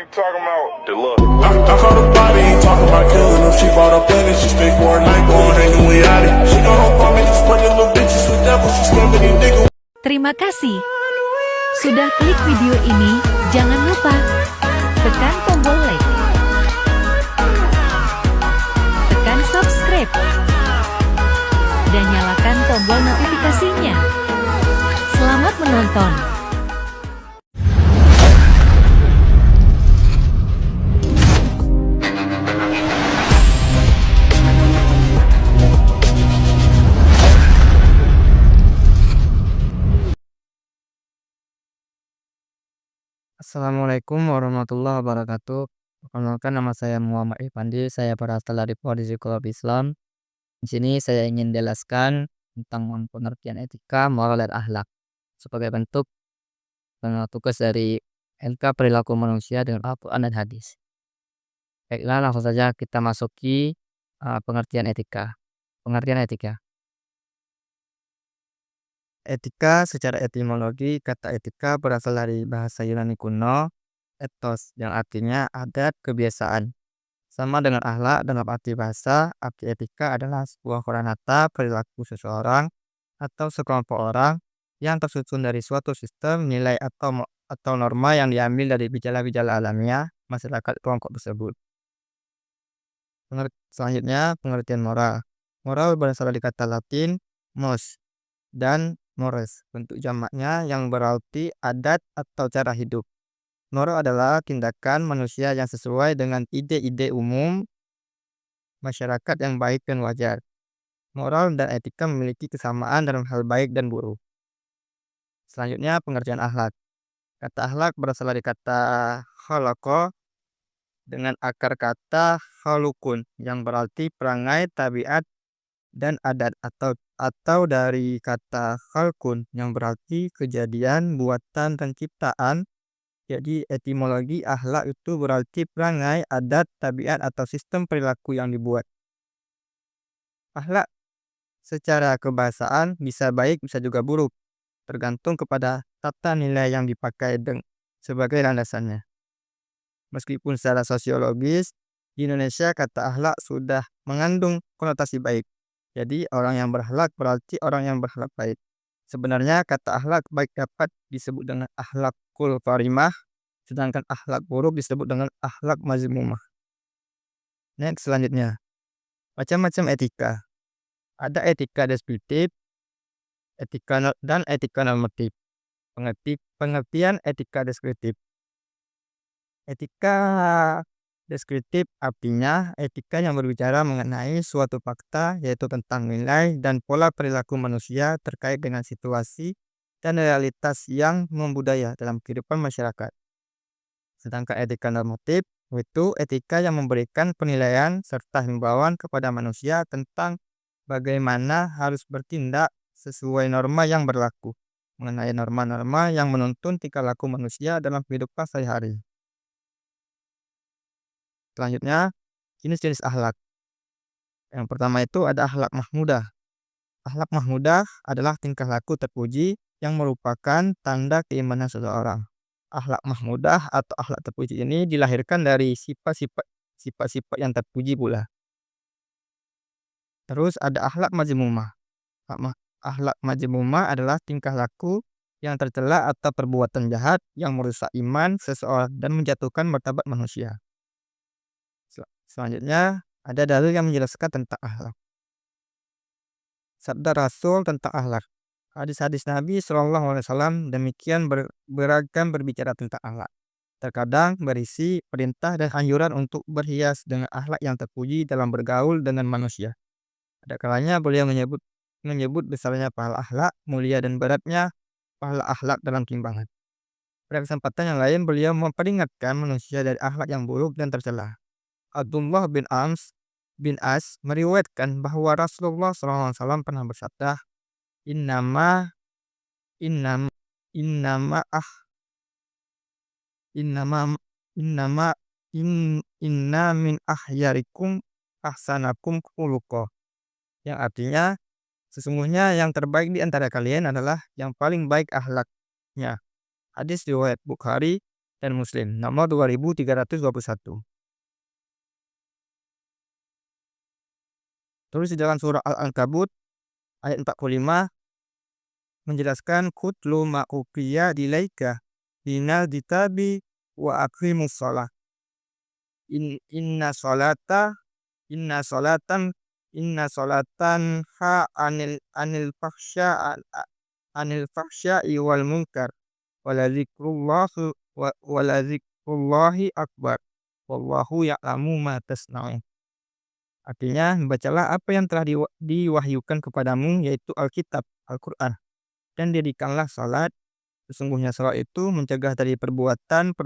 talking about the look. I called her Bobby, ain't talking about killing them. She bought a plug and she stay for a night, going hanging with Yachty. She go home, call me just bunch of little bitches with devils. She scamming these niggas. Terima kasih sudah klik video ini. Jangan lupa tekan tombol like, tekan subscribe, dan nyalakan tombol notifikasinya. Selamat menonton. Assalamualaikum warahmatullahi wabarakatuh. Perkenalkan, nama saya Muhammad Irfandi. Saya berasal dari Prodi Psikologi Islam. Di sini saya ingin jelaskan tentang pengertian etika, moral, dan akhlak sebagai bentuk tugas dari LK perilaku manusia dengan Al-Quran dan hadis. Baiklah, langsung saja kita masuki pengertian etika. Pengertian etika. Etika secara etimologi, kata etika berasal dari bahasa Yunani kuno, ethos, yang artinya adat, kebiasaan. Sama dengan akhlak dalam arti bahasa, arti etika adalah sebuah koranata perilaku seseorang atau sekelompok orang yang tersusun dari suatu sistem nilai atau norma yang diambil dari gejala-gejala alamiah masyarakat kelompok tersebut. Selanjutnya, pengertian moral. Moral berasal dari kata Latin mos dan mores, bentuk jamaknya yang berarti adat atau cara hidup. Moral adalah tindakan manusia yang sesuai dengan ide-ide umum masyarakat yang baik dan wajar. Moral dan etika memiliki kesamaan dalam hal baik dan buruk. Selanjutnya, pengertian akhlak. Kata akhlak berasal dari kata khalaqah dengan akar kata khalukun yang berarti perangai, tabiat, dan adat, atau dari kata khalqun yang berarti kejadian, buatan, dan ciptaan. Jadi etimologi akhlak itu berarti perangai, adat, tabiat, atau sistem perilaku yang dibuat. Akhlak secara kebahasaan bisa baik, bisa juga buruk, tergantung kepada tata nilai yang dipakai sebagai landasannya. Meskipun secara sosiologis di Indonesia kata akhlak sudah mengandung konotasi baik. Jadi orang yang berakhlak berarti orang yang berakhlak baik. Sebenarnya kata akhlak baik dapat disebut dengan akhlakul karimah, sedangkan akhlak buruk disebut dengan akhlak mazmumah. Next, selanjutnya, macam-macam etika. Ada etika deskriptif, dan etika normatif. Pengertian etika deskriptif. Etika deskriptif artinya etika yang berbicara mengenai suatu fakta, yaitu tentang nilai dan pola perilaku manusia terkait dengan situasi dan realitas yang membudaya dalam kehidupan masyarakat. Sedangkan etika normatif itu etika yang memberikan penilaian serta himbauan kepada manusia tentang bagaimana harus bertindak sesuai norma yang berlaku, mengenai norma-norma yang menuntun tingkah laku manusia dalam kehidupan sehari-hari. Selanjutnya, jenis-jenis akhlak. Yang pertama itu ada akhlak mahmudah. Akhlak mahmudah adalah tingkah laku terpuji yang merupakan tanda keimanan seseorang. Akhlak mahmudah atau akhlak terpuji ini dilahirkan dari sifat-sifat yang terpuji pula. Terus ada akhlak mazmumah. Akhlak mazmumah adalah tingkah laku yang tercela atau perbuatan jahat yang merusak iman seseorang dan menjatuhkan martabat manusia. Selanjutnya, ada dalil yang menjelaskan tentang akhlak. Sabda Rasul tentang akhlak. Hadis-hadis Nabi SAW demikian beragam berbicara tentang akhlak. Terkadang berisi perintah dan anjuran untuk berhias dengan akhlak yang terpuji dalam bergaul dengan manusia. Ada kalanya beliau menyebut besarnya pahala akhlak, mulia dan beratnya pahala akhlak dalam timbangan. Pada kesempatan yang lain, beliau memperingatkan manusia dari akhlak yang buruk dan tercela. Abdullah bin As meriwayatkan bahwa Rasulullah SAW pernah bersabda, Innama innama innama ah innama innama in inna min ahyarikum ahsanakum khuluqa, yang artinya sesungguhnya yang terbaik di antara kalian adalah yang paling baik akhlaknya. Hadis riwayat Bukhari dan Muslim nomor 2321. Terus di dalam surah Al-Ankabut ayat 45 menjelaskan kutlu ma uqiya ilaika minal kitabi wa aqimus shalah. Inna sholata inna sholatan inna sholatan ha anil fahsya'i wal munkar waladzikrullahi akbar wallahu ya'lamu ma tasna'un. Artinya, bacalah apa yang telah diwahyukan kepadamu, yaitu Alkitab, Al-Quran, dan dirikanlah salat. Sesungguhnya salat itu mencegah dari perbuatan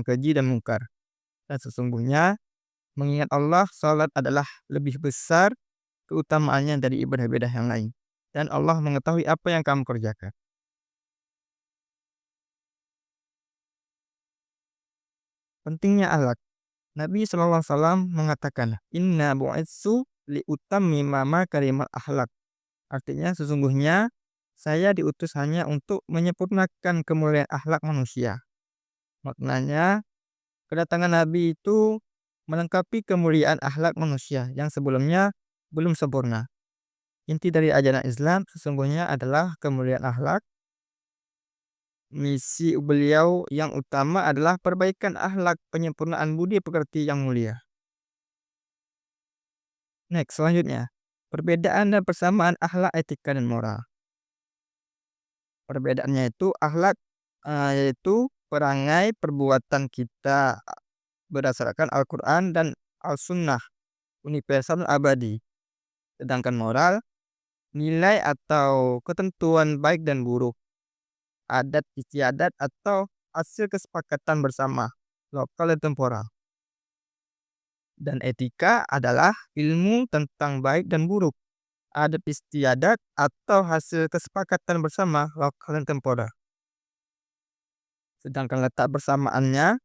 keji dan mungkar. Dan sesungguhnya mengingat Allah, salat adalah lebih besar keutamaannya dari ibadah-ibadah yang lain. Dan Allah mengetahui apa yang kamu kerjakan. Pentingnya akhlak. Nabi SAW mengatakan, Inna bu'itsu liutammima makarimal akhlak. Artinya sesungguhnya saya diutus hanya untuk menyempurnakan kemuliaan akhlak manusia. Maknanya kedatangan Nabi itu melengkapi kemuliaan akhlak manusia yang sebelumnya belum sempurna. Inti dari ajaran Islam sesungguhnya adalah kemuliaan akhlak. Misi beliau yang utama adalah perbaikan akhlak, penyempurnaan budi pekerti yang mulia. Next, selanjutnya. Perbedaan dan persamaan akhlak, etika, dan moral. Perbedaannya itu akhlak yaitu perangai perbuatan kita berdasarkan Al-Quran dan Al-Sunnah universal dan abadi. Sedangkan moral, nilai atau ketentuan baik dan buruk, adat istiadat atau hasil kesepakatan bersama, lokal dan temporal. Dan etika adalah ilmu tentang baik dan buruk, adat istiadat atau hasil kesepakatan bersama, lokal dan temporal. Sedangkan letak bersamaannya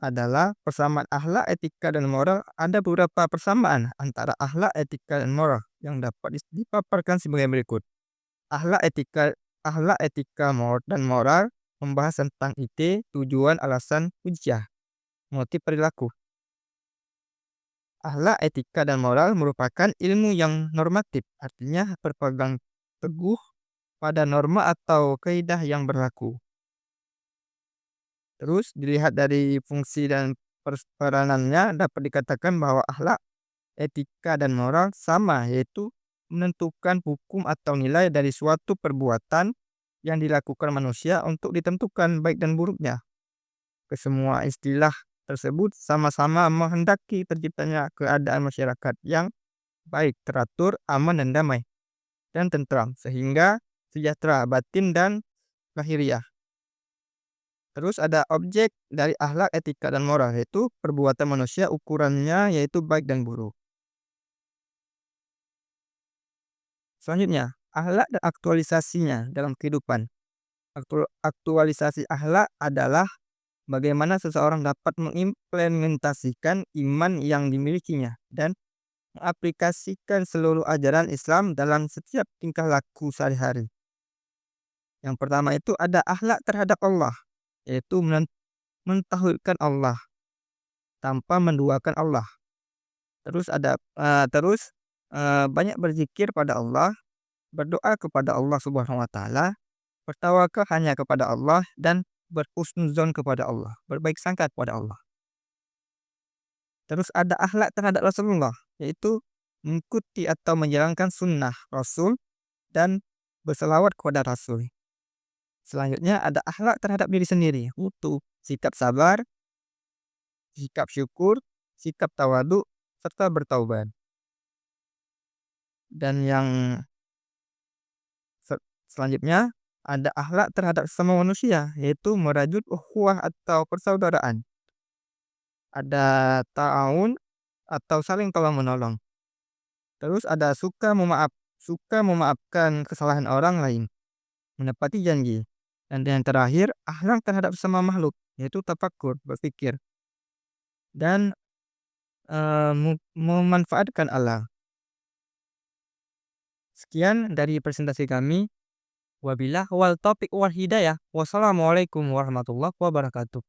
adalah persamaan akhlak, etika, dan moral. Ada beberapa persamaan antara akhlak, etika, dan moral yang dapat dipaparkan sebagai berikut. Akhlak, etika, dan moral membahas tentang ide, tujuan, alasan, hujjah, motif perilaku. Akhlak, etika, dan moral merupakan ilmu yang normatif, artinya berpegang teguh pada norma atau kaidah yang berlaku. Terus dilihat dari fungsi dan peranannya dapat dikatakan bahwa akhlak, etika, dan moral sama, yaitu menentukan hukum atau nilai dari suatu perbuatan yang dilakukan manusia untuk ditentukan baik dan buruknya. Kesemua istilah tersebut sama-sama menghendaki terciptanya keadaan masyarakat yang baik, teratur, aman, dan damai, dan tentram, sehingga sejahtera batin dan lahiriah. Terus ada objek dari akhlak, etika, dan moral, yaitu perbuatan manusia, ukurannya yaitu baik dan buruk. Selanjutnya, akhlak dan aktualisasinya dalam kehidupan. Aktualisasi akhlak adalah bagaimana seseorang dapat mengimplementasikan iman yang dimilikinya dan mengaplikasikan seluruh ajaran Islam dalam setiap tingkah laku sehari-hari. Yang pertama itu ada akhlak terhadap Allah, yaitu mentauhidkan Allah tanpa menduakan Allah. Terus ada banyak berzikir pada Allah, berdoa kepada Allah Subhanahu wa taala, bertawakal hanya kepada Allah, dan berhusnuzon kepada Allah, berbaik sangka kepada Allah. Terus ada akhlak terhadap Rasulullah, yaitu mengikuti atau menjalankan sunnah Rasul dan berselawat kepada Rasul. Selanjutnya ada akhlak terhadap diri sendiri, yaitu sikap sabar, sikap syukur, sikap tawadhu, serta bertaubat. Dan yang selanjutnya ada akhlak terhadap sesama manusia, yaitu merajut ukhuwah atau persaudaraan. Ada ta'awun atau saling tolong-menolong. Terus ada suka memaafkan kesalahan orang lain, menepati janji. Dan yang terakhir, akhlak terhadap sesama makhluk, yaitu tafakkur, berpikir, dan memanfaatkan alam. Sekian dari presentasi kami. Wabillahi wal taufiq wal hidayah. Wassalamualaikum warahmatullahi wabarakatuh.